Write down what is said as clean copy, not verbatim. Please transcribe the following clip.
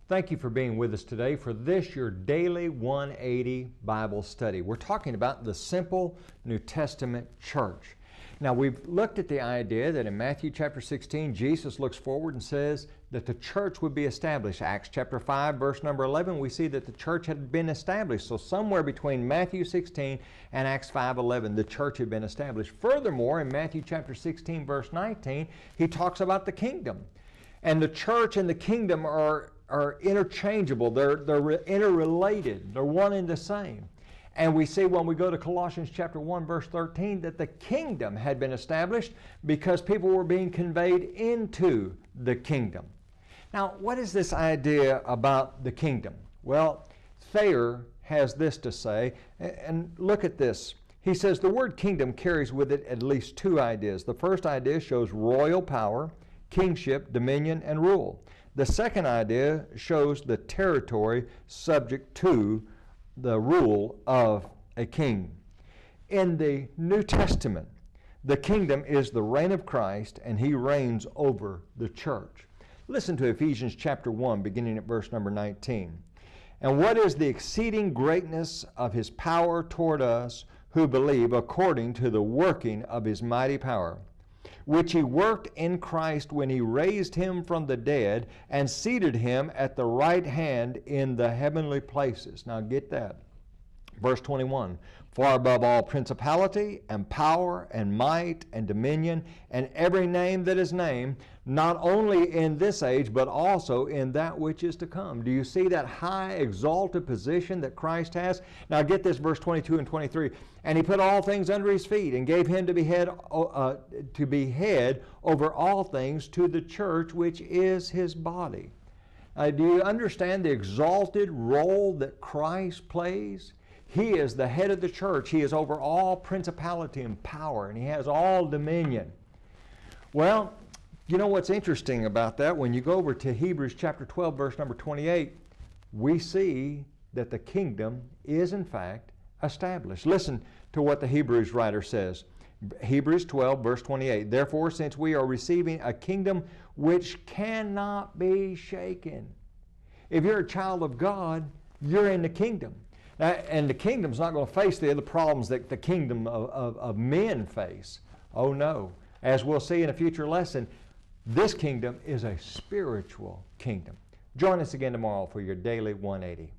Thank you for being with us today for this, your daily 180 Bible study. We're talking about the simple New Testament church. Now, we've looked at the idea that in Matthew chapter 16, Jesus looks forward and says that the church would be established. Acts chapter 5, verse number 11, we see that the church had been established. So somewhere between Matthew 16 and Acts 5:11, the church had been established. Furthermore, in Matthew chapter 16, verse 19, he talks about the kingdom. And the church and the kingdom are interchangeable. They're interrelated. They're one and the same. And we see when we go to Colossians chapter 1, verse 13, that the kingdom had been established because people were being conveyed into the kingdom. Now, what is this idea about the kingdom? Well, Thayer has this to say, and look at this. He says the word kingdom carries with it at least two ideas. The first idea shows royal power, kingship, dominion, and rule. The second idea shows the territory subject to the rule of a king. In the New Testament, the kingdom is the reign of Christ, and he reigns over the church. Listen to Ephesians chapter 1, beginning at verse number 19. And what is the exceeding greatness of his power toward us who believe, according to the working of his mighty power, which he worked in Christ when he raised him from the dead and seated him at the right hand in the heavenly places. Now get that. Verse 21, far above all principality and power and might and dominion and every name that is named, not only in this age, but also in that which is to come. Do you see that high exalted position that Christ has? Now get this, verse 22 and 23. And he put all things under his feet and gave him to be head over all things to the church, which is his body. Do you understand the exalted role that Christ plays? He is the head of the church. He is over all principality and power, and he has all dominion. Well, you know what's interesting about that? When you go over to Hebrews chapter 12, verse number 28, we see that the kingdom is in fact established. Listen to what the Hebrews writer says. Hebrews 12, verse 28. Therefore, since we are receiving a kingdom which cannot be shaken. If you're a child of God, you're in the kingdom. Now, and the kingdom's not going to face the other problems that the kingdom of men face. Oh no. As we'll see in a future lesson, this kingdom is a spiritual kingdom. Join us again tomorrow for your Daily 180.